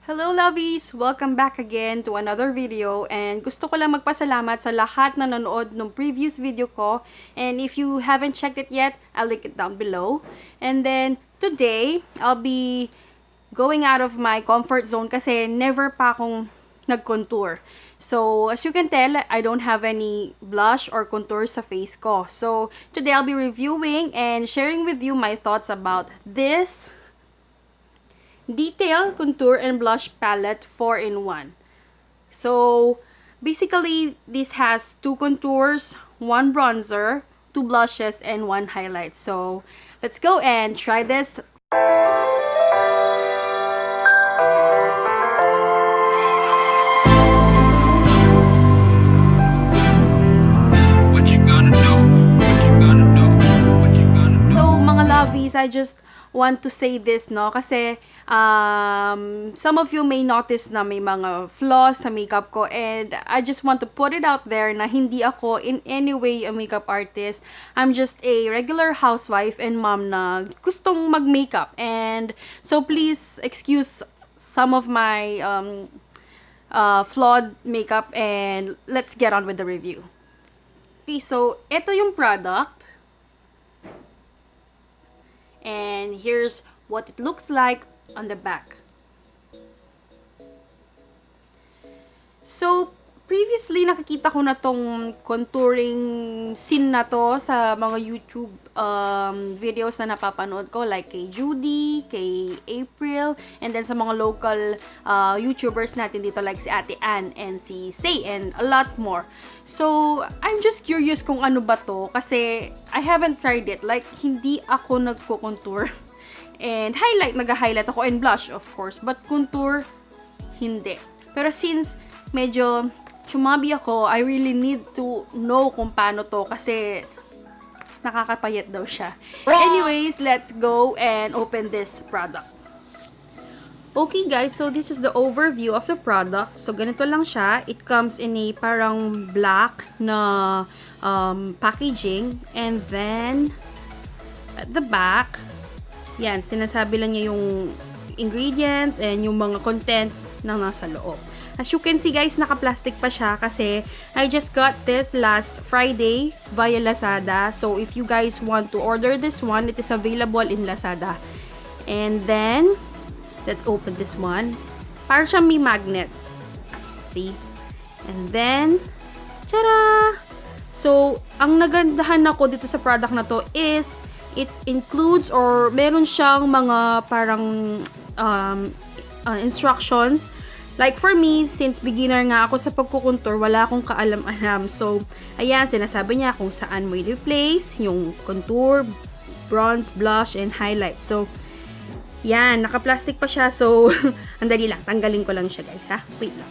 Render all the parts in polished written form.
Hello lovies! Welcome back again to another video and gusto ko lang magpasalamat sa lahat na nanood ng previous video ko, and if you haven't checked it yet, I'll link it down below. And then today, I'll be going out of my comfort zone kasi never pa akong nag-contour. So, as you can tell, I don't have any blush or contour sa face ko. So, today I'll be reviewing and sharing with you my thoughts about this Detail Contour and Blush Palette 4-in-1. So, basically, this has 2 contours, 1 bronzer, 2 blushes, and 1 highlight. So, let's go and try this. So, mga lovies, I just want to say this, no? Kasi, some of you may notice na may mga flaws sa makeup ko, and I just want to put it out there na hindi ako in any way a makeup artist. I'm just a regular housewife and mom na gustong mag-makeup. And so please excuse some of my flawed makeup, and let's get on with the review. Okay, so ito yung product. And here's what it looks like on the back. So, previously nakikita ko na tong contouring scene na to sa mga YouTube videos na napapanood ko, like kay Judy, kay April, and then sa mga local YouTubers natin dito like si Ate Ann and si Say, and a lot more. So, I'm just curious kung ano ba to kasi I haven't tried it. Like, hindi ako nagko-contour. And highlight, nag-highlight ako, and blush, of course. But contour, hindi. Pero since medyo chumabi ako, I really need to know kung paano to kasi nakakapayat daw siya. Anyways, let's go and open this product. Okay guys, so this is the overview of the product. So ganito lang siya. It comes in a parang black na packaging. And then, at the back, yan, sinasabi lang niya yung ingredients and yung mga contents na nasa loob. As you can see guys, naka-plastic pa siya kasi I just got this last Friday via Lazada. So if you guys want to order this one, it is available in Lazada. And then, let's open this one. Parang siyang may magnet. See? And then, tara! So, ang nagandahan ako dito sa product na to is it includes or meron siyang mga parang instructions. Like for me, since beginner nga ako sa pagkukontour, wala akong kaalam-alam. So, ayan, sinasabi niya kung saan mo i-replace yung contour, bronze, blush, and highlight. So, yan, naka-plastic pa siya. So, andali lang, tanggalin ko lang siya guys, ha? Wait lang.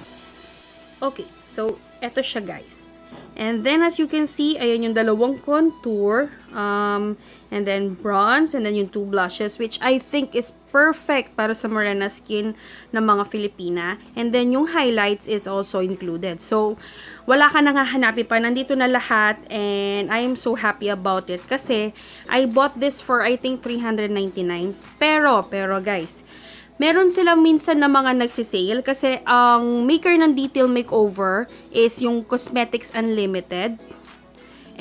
Okay, so, eto siya guys. And then, as you can see, ayan yung dalawang contour, and then bronze, and then yung 2 blushes, which I think is perfect para sa morena skin ng mga Filipina. And then, yung highlights is also included. So, wala ka nang hahanapin pa. Nandito na lahat, and I am so happy about it. Kasi, I bought this for, I think, $399. Pero guys, meron silang minsan na mga nagsisale kasi ang maker ng Detail Makeover is yung Cosmetics Unlimited.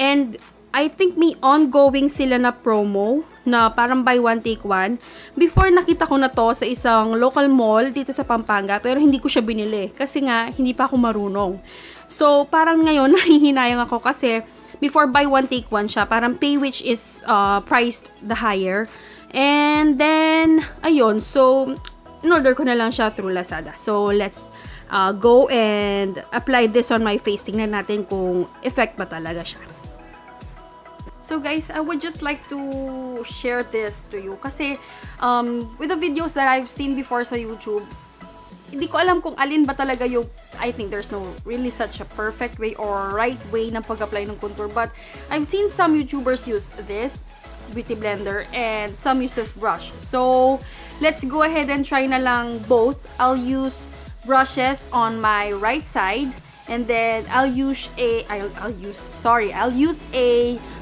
And I think may ongoing sila na promo na parang buy one take one. Before nakita ko na to sa isang local mall dito sa Pampanga, pero hindi ko siya binili kasi nga hindi pa ako marunong. So parang ngayon nahihinayang ako kasi before buy one take one siya, parang pay which is priced the higher. And then, ayun, so, in-order ko na lang siya through Lazada. So, let's go and apply this on my face. Tingnan natin kung effect ba talaga siya. So, guys, I would just like to share this to you. Kasi, with the videos that I've seen before sa YouTube, hindi ko alam kung alin ba talaga yung, I think there's no really such a perfect way or right way ng pag-apply ng contour. But, I've seen some YouTubers use this beauty blender and some uses brush. So, let's go ahead and try na lang both. I'll use brushes on my right side, and then I'll use a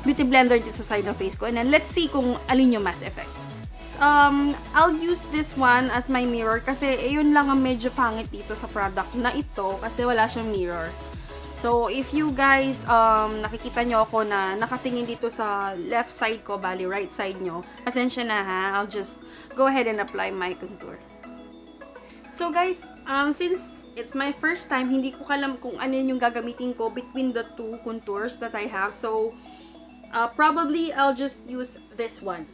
beauty blender dito sa side ng face ko, and then let's see kung alin yung mas effect. I'll use this one as my mirror kasi yun lang ang medyo pangit dito sa product na ito kasi wala siyang mirror. So, if you guys, nakikita nyo ako na nakatingin dito sa left side ko, bali right side nyo, pasensya na ha, I'll just go ahead and apply my contour. So guys, since it's my first time, hindi ko alam kung ano yung gagamitin ko between the two contours that I have. So, probably I'll just use this one.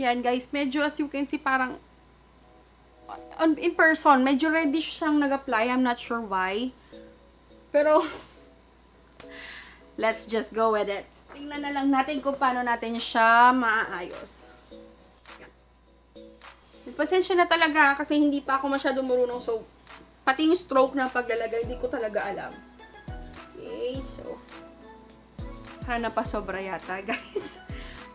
Yan guys, medyo as you can see, parang in person, medyo reddish siyang nag-apply. I'm not sure why. Pero, let's just go with it. Tingnan na lang natin kung paano natin siya maaayos. Yan. Pasensya na talaga kasi hindi pa ako masyadong marunong. So, pati yung stroke na paglalagay, hindi ko talaga alam. Okay, so, parang napasobra yata, guys.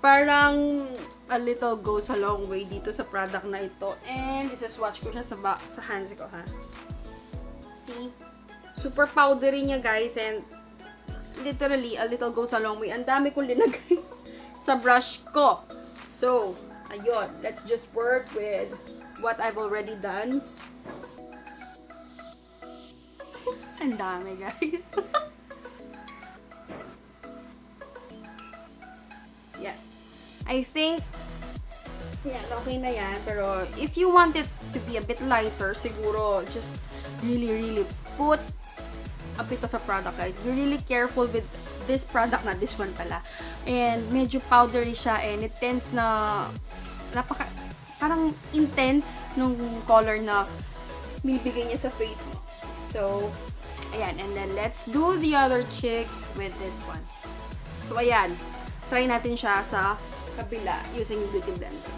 Parang a little goes a long way dito sa product na ito. And isa-swatch ko siya sa hands ko, ha. See? Super powdery niya, guys. And literally, a little goes a long way. Ang dami kong linagay sa brush ko. So, ayun. Let's just work with what I've already done. Ang dami, guys. Yeah. I think, yan, okay na yan. Pero, if you want it to be a bit lighter, siguro, just really put a bit of a product, guys. Be really careful with this product, na this one pala. And, medyo powdery siya, and it tends na, parang intense nung color na binibigay niya sa face mo. So, ayan. And then, let's do the other cheeks with this one. So, ayan. Try natin siya sa kabila using beauty blender.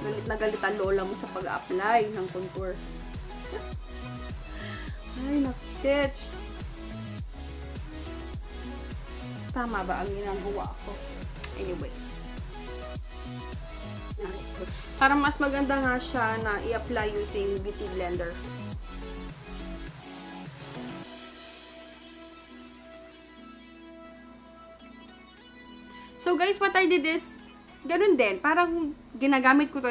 Galit na galit ang lola mo sa pag-apply ng contour. Ay, nakitch. Tama ba ang ginagawa ko? Anyway. Para mas maganda nga siya na i-apply using beauty blender. So guys, what I did is, ganun din, parang ginagamit ko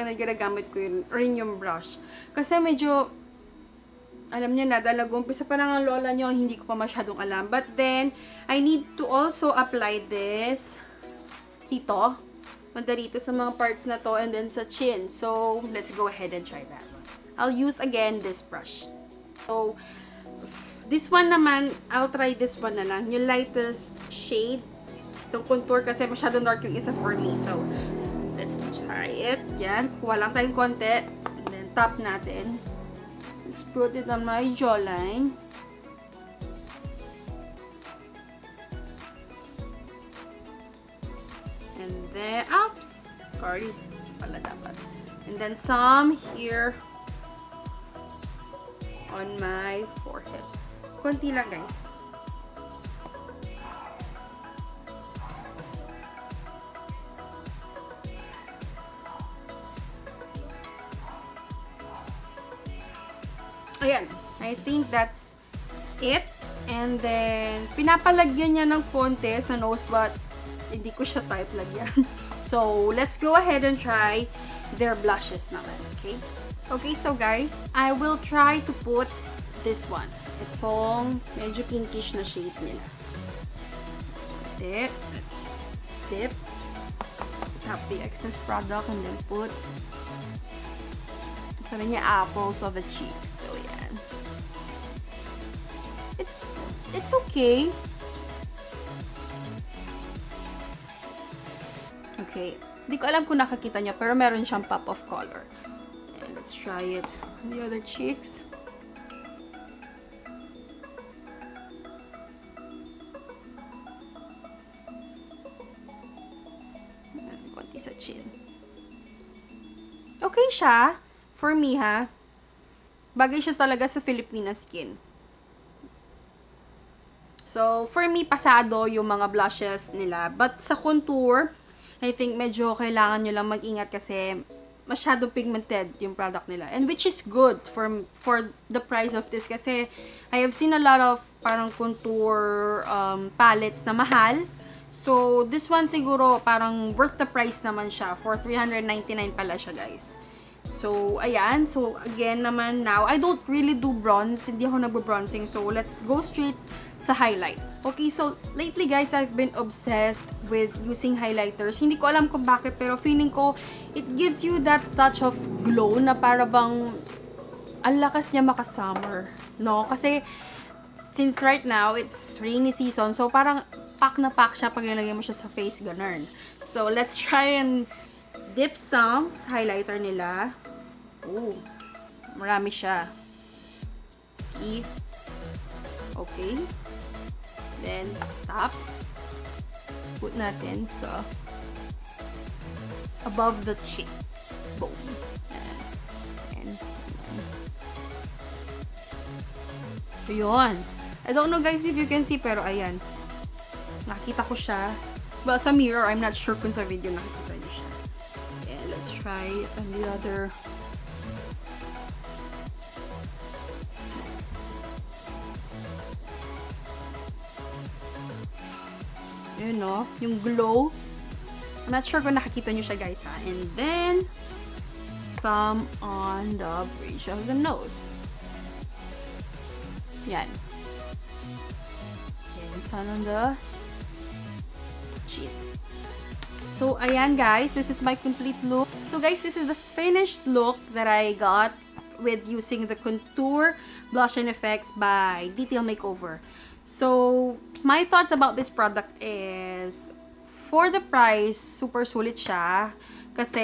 rin yung brush. Kasi medyo, alam nyo na, umpisa pa lang ang lola nyo, hindi ko pa masyadong alam. But then, I need to also apply this dito. Banda dito sa mga parts na to, and then sa chin. So, let's go ahead and try that. I'll use again this brush. So, this one naman, I'll try this one na lang. Yung lightest shade. Itong contour kasi masyadong dark yung isa for me. So, let's try it. Yan. Kuha lang tayong konti. And then, tap natin. Let's put it on my jawline. And then, oops! Sorry. Pala dapat. And then, some here on my forehead. Konti lang, guys. Ayan. I think that's it. And then, pinapalagyan niya ng konti sa nose, but hindi ko siya type lagyan. So, let's go ahead and try their blushes naman. Okay? Okay, so guys, I will try to put this one. Itong medyo pinkish na shade nila. Let's dip. Tap the excess product and then put sabi niya apples of the cheeks. So, yan. It's okay. Okay. Hindi ko alam kung nakakita niyo, pero meron siyang pop of color. Okay, let's try it on the other cheeks. Konti sa chin. Okay siya. For me, ha. Bagay siya talaga sa Filipina skin. So, for me, pasado yung mga blushes nila. But sa contour, I think medyo kailangan nyo lang mag-ingat kasi masyado pigmented yung product nila. And which is good for the price of this kasi I have seen a lot of parang contour palettes na mahal. So, this one siguro parang worth the price naman siya. For 399 pala siya, guys. So, ayan. So, again naman now, I don't really do bronze. Hindi ako nagbo-bronzing. So, let's go straight sa highlights. Okay, so lately guys, I've been obsessed with using highlighters. Hindi ko alam kung bakit, pero feeling ko it gives you that touch of glow na para bang ang lakas niya maka-summer, no? Kasi since right now it's rainy season, so parang pack na pack siya pag nilagay mo siya sa face, ganun. So let's try and dip some sa highlighter nila. Oh, marami siya. See? Okay. Then, top. Put natin sa above the cheek bone. And yun. I don't know guys if you can see, pero ayan. Nakita ko siya. Well, sa mirror, I'm not sure kung sa video nakita niyo siya. And let's try it on the other. Yun, no? Yung glow. I'm not sure kung nakikita nyo siya, guys, ha? And then, some on the bridge of the nose. Yan. And some on the cheek. So, ayan, guys. This is my complete look. So, guys, this is the finished look that I got with using the Contour Blush and Effects by Detail Makeover. So, my thoughts about this product is, for the price, super sulit siya. Kasi,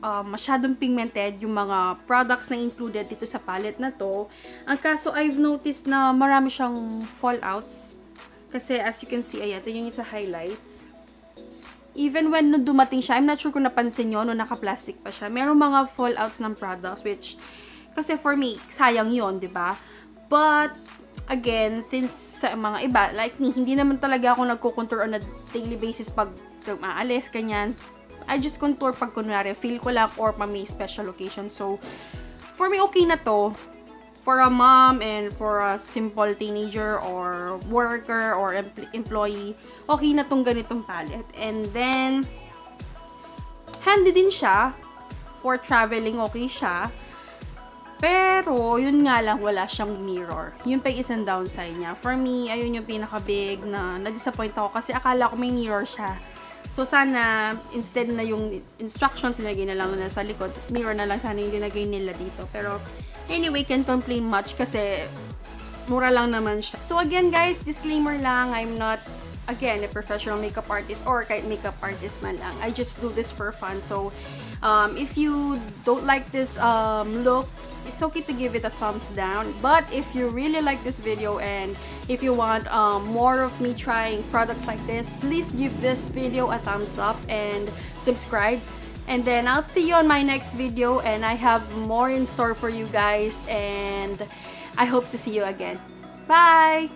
masyadong pigmented yung mga products na included dito sa palette na to. Ang kaso, I've noticed na marami siyang fallouts. Kasi, as you can see, ayan, ito yung isa highlights. Even when nung dumating siya, I'm not sure kung napansin nyo, nung naka-plastic pa siya, merong mga fallouts ng products, which, kasi for me, sayang yun, di ba? But, again, since sa mga iba, like me, hindi naman talaga ako nagko-contour on a daily basis pag maalis, kanyan. I just contour pag kunwari, feel ko lang or pa may special occasion. So, for me, okay na to. For a mom and for a simple teenager or worker or employee, okay na tong ganitong palette. And then, handy din siya. For traveling, okay siya. Pero, yun nga lang, wala siyang mirror. Yun pa yung isang downside niya. For me, ayun yung pinaka-big na na-disappoint ako kasi akala ko may mirror siya. So, sana, instead na yung instructions nilagay na lang na sa likod, mirror na lang sana yung linagay nila dito. Pero, anyway, can't complain much kasi mura lang naman siya. So, again, guys, disclaimer lang, I'm not, again, a professional makeup artist or kahit makeup artist man lang. I just do this for fun. So, if you don't like this look, it's okay to give it a thumbs down. But if you really like this video and if you want more of me trying products like this, please give this video a thumbs up and subscribe. And then I'll see you on my next video, and I have more in store for you guys, and I hope to see you again. Bye!